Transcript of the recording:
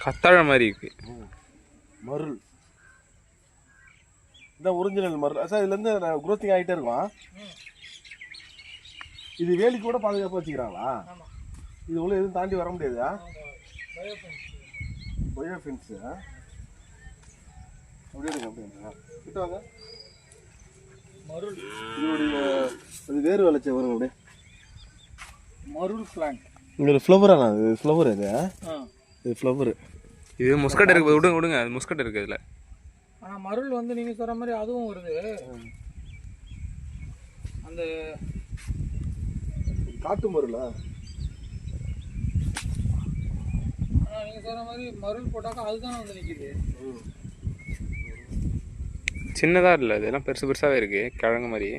கத்தாழை மாதிரி இருக்கு. மருள் இதான் ஒரிஜினல் மருள் சார். இதுலேருந்து குரோத்திங் ஆகிட்டே இருக்கும். இது வேலிக்கு கூட பாதுகாப்பாக வச்சுக்கிறாங்களா? இது உள்ள எதுவும் தாண்டி வர முடியாதா? பயோ ஃபென்ஸு அப்படியே அப்படியா கிட்ட வாங்க. மருள் இதோடைய அது வேறு விளைச்ச வரும் அப்படியே. மருள் பிளான்ட். இங்கே ஃப்ளவராண்ணா? இது ஃப்ளவர். இது ஃப்ளவரு. இது முஸ்கட் இருக்குது. விடுங்க விடுங்க, அது முஸ்கட் இருக்குது இதில். ஆனால் மருள் வந்து நீங்கள் சொல்கிற மாதிரி அதுவும் வருது. அந்த காட்டு மருளா? ஆனால் நீங்கள் சொல்கிற மாதிரி மருள் போட்டாக்கா அதுதானே வந்து நிற்கிது. சின்னதாக இல்லை, இதெல்லாம் பெருசு பெருசாகவே இருக்குது கிழங்கு மாதிரி.